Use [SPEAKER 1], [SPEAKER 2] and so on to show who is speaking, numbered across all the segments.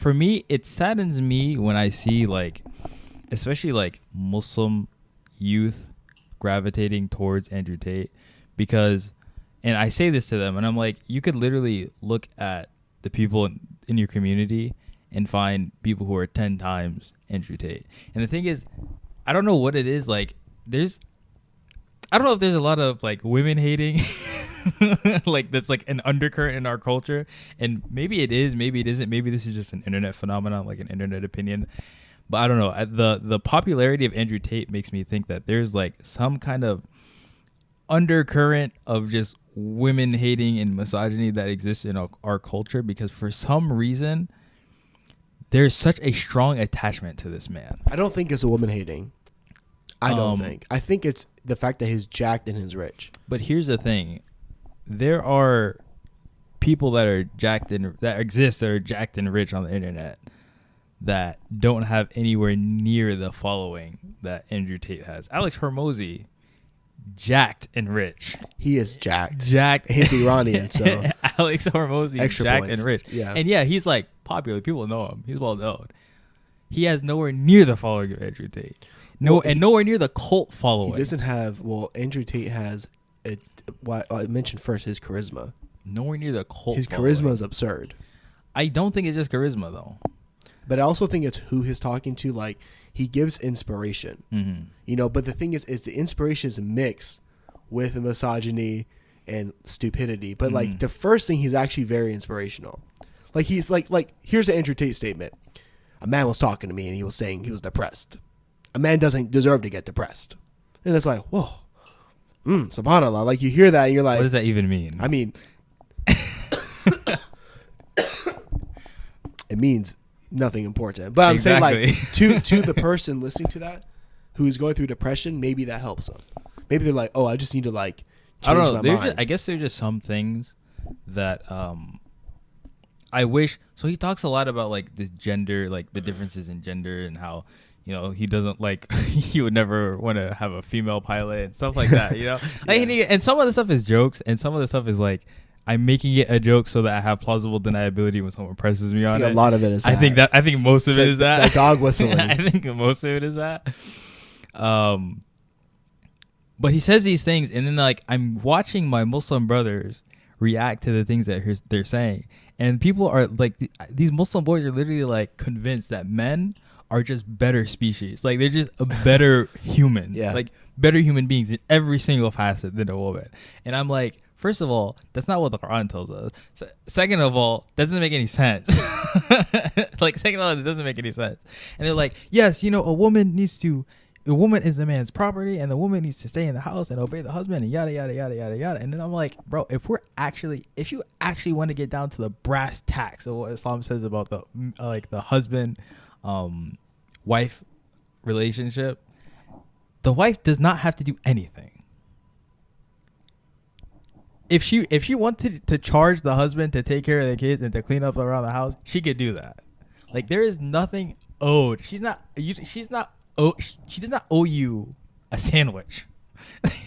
[SPEAKER 1] for me, it saddens me when I see like, especially like Muslim youth gravitating towards Andrew Tate, because, and I say this to them, and I'm like, you could literally look at the people in your community and find people who are 10 times Andrew Tate. And the thing is, I don't know what it is. Like, I don't know if there's a lot of like women hating, like that's like an undercurrent in our culture. And maybe it is, maybe it isn't. Maybe this is just an internet phenomenon, like an internet opinion. But I don't know. The popularity of Andrew Tate makes me think that there's like some kind of undercurrent of just women hating and misogyny that exists in our culture, because for some reason there's such a strong attachment to this man.
[SPEAKER 2] I don't think it's a woman hating. I think it's the fact that he's jacked and he's rich.
[SPEAKER 1] But here's the thing. There are people that are jacked and that are jacked and rich on the internet that don't have anywhere near the following that Andrew Tate has. Alex Hormozy, jacked and rich.
[SPEAKER 2] He is jacked.
[SPEAKER 1] He's
[SPEAKER 2] Iranian, so
[SPEAKER 1] Alex Hormozy,
[SPEAKER 2] extra
[SPEAKER 1] jacked
[SPEAKER 2] points.
[SPEAKER 1] and rich.
[SPEAKER 2] Yeah.
[SPEAKER 1] And yeah, he's like popular. People know him. He's well known. He has nowhere near the following of Andrew Tate. Nowhere near the cult following.
[SPEAKER 2] He doesn't have. Well, Andrew Tate has. I mentioned first his charisma.
[SPEAKER 1] Nowhere near the cult.
[SPEAKER 2] His charisma is absurd.
[SPEAKER 1] I don't think it's just charisma though.
[SPEAKER 2] But I also think it's who he's talking to. Like, he gives inspiration.
[SPEAKER 1] Mm-hmm.
[SPEAKER 2] You know, but the thing is the inspiration is mixed with misogyny and stupidity. But like the first thing, he's actually very inspirational. Like, he's like here's the Andrew Tate statement. A man was talking to me and he was saying he was depressed. A man doesn't deserve to get depressed. And it's like, whoa, subhanAllah. Like, you hear that and you're like,
[SPEAKER 1] what does that even mean?
[SPEAKER 2] I mean, it means nothing important. But I'm saying, like, to the person listening to that who's going through depression, maybe that helps them. Maybe they're like, oh, I just need to like change my mind.
[SPEAKER 1] I guess there's just some things that I wish. So he talks a lot about like the gender, like the differences in gender, and how, you know, he doesn't like, he would never want to have a female pilot and stuff like that, you know?
[SPEAKER 2] Yeah.
[SPEAKER 1] And some of the stuff is jokes, and some of the stuff is like, I'm making it a joke so that I have plausible deniability when someone presses me on it.
[SPEAKER 2] A lot of it is that.
[SPEAKER 1] I think most of it is that.
[SPEAKER 2] The dog whistling.
[SPEAKER 1] I think most of it is that. But he says these things, and then like I'm watching my Muslim brothers react to the things that they're saying, and people are like, these Muslim boys are literally like convinced that men are just better species. Like, they're just a better human.
[SPEAKER 2] Yeah.
[SPEAKER 1] Like, better human beings in every single facet than a woman. And I'm like, first of all, that's not what the Quran tells us. Second of all, that doesn't make any sense. Like, second of all, it doesn't make any sense. And they're like, yes, you know, a woman is the man's property, and the woman needs to stay in the house and obey the husband, and yada, yada, yada, yada, yada. And then I'm like, bro, if you actually want to get down to the brass tacks of what Islam says about the husband, wife relationship, the wife does not have to do anything. If she wanted to charge the husband to take care of the kids and to clean up around the house, she could do that. Like, there is nothing owed. She does not owe you a sandwich.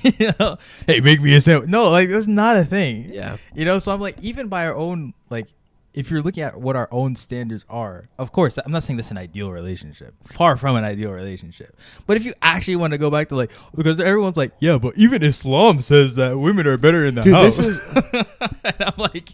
[SPEAKER 1] You know? Hey, make me a sandwich. No, like, that's not a thing.
[SPEAKER 2] Yeah.
[SPEAKER 1] You know, so I'm like, even by our own, like, if you're looking at what our own standards are, of course, I'm not saying this is an ideal relationship. Far from an ideal relationship. But if you actually want to go back to, like, because everyone's like, yeah, but even Islam says that women are better in the house. And I'm like,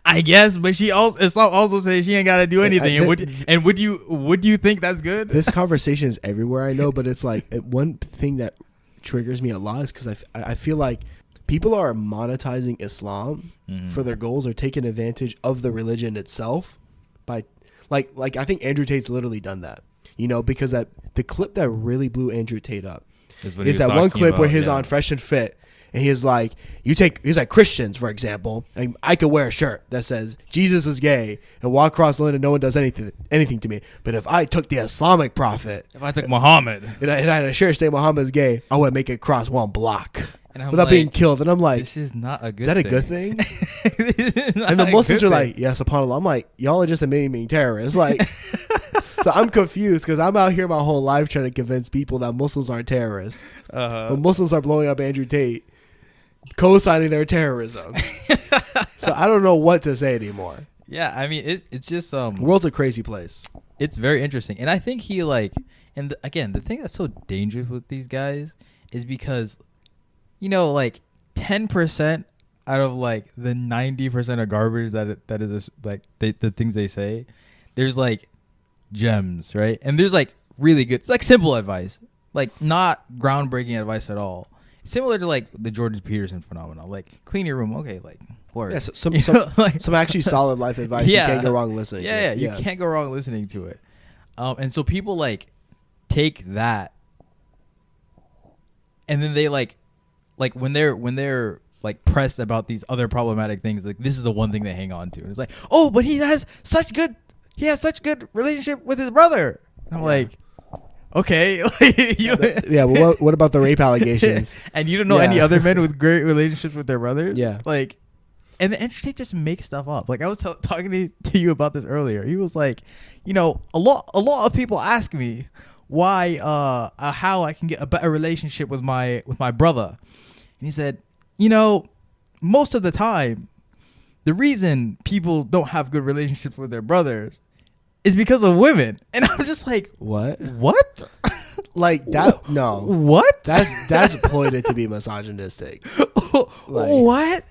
[SPEAKER 1] I guess, but Islam also says she ain't got to do anything. Would you think that's good?
[SPEAKER 2] This conversation is everywhere, I know, but it's like, one thing that triggers me a lot is because I feel like people are monetizing Islam for their goals, or taking advantage of the religion itself by like I think Andrew Tate's literally done that, you know, because the clip that really blew Andrew Tate up is that one clip where he's on Fresh and Fit, and he's like, he's like, Christians, for example, I could wear a shirt that says Jesus is gay and walk across the land and no one does anything to me, but if I took the Islamic prophet,
[SPEAKER 1] if I took Muhammad
[SPEAKER 2] and I had a shirt saying Muhammad is gay, I would make it cross one block without
[SPEAKER 1] like,
[SPEAKER 2] being killed. And I'm like,
[SPEAKER 1] this is not a good
[SPEAKER 2] is that a good thing? And the Muslims are like, yeah, subhanAllah. I'm like, y'all are just admitting being terrorists. Like, so I'm confused because I'm out here my whole life trying to convince people that Muslims aren't terrorists. But Muslims are blowing up Andrew Tate, co-signing their terrorism. So I don't know what to say anymore.
[SPEAKER 1] Yeah, I mean, it's just
[SPEAKER 2] The world's a crazy place.
[SPEAKER 1] it's very interesting, and I think he like, and again, the thing that's so dangerous with these guys is because, like 10% out of like the 90% of garbage that is this, like the things they say, there's like gems, right? And there's like really good, it's like simple advice, like not groundbreaking advice at all. Similar to like the Jordan Peterson phenomenon, like clean your room, okay, like word.
[SPEAKER 2] Yeah,
[SPEAKER 1] Like,
[SPEAKER 2] some actually solid life advice.
[SPEAKER 1] Yeah.
[SPEAKER 2] You can't go wrong listening.
[SPEAKER 1] Yeah,
[SPEAKER 2] to it.
[SPEAKER 1] you can't go wrong listening to it. And so people like take that, and then they like when they're like pressed about these other problematic things, like this is the one thing they hang on to. And it's like, oh, but he has such good relationship with his brother. I'm like, okay,
[SPEAKER 2] Well, what about the rape allegations?
[SPEAKER 1] And you don't know any other men with great relationships with their brothers?
[SPEAKER 2] Yeah.
[SPEAKER 1] Like, and the entity just makes stuff up. Like I was talking to you about this earlier. He was like, a lot of people ask me why, how I can get a better relationship with my brother. And he said, most of the time, the reason people don't have good relationships with their brothers is because of women. And I'm just like,
[SPEAKER 2] what?
[SPEAKER 1] Like
[SPEAKER 2] that? No.
[SPEAKER 1] What?
[SPEAKER 2] That's exploited to be misogynistic.
[SPEAKER 1] What?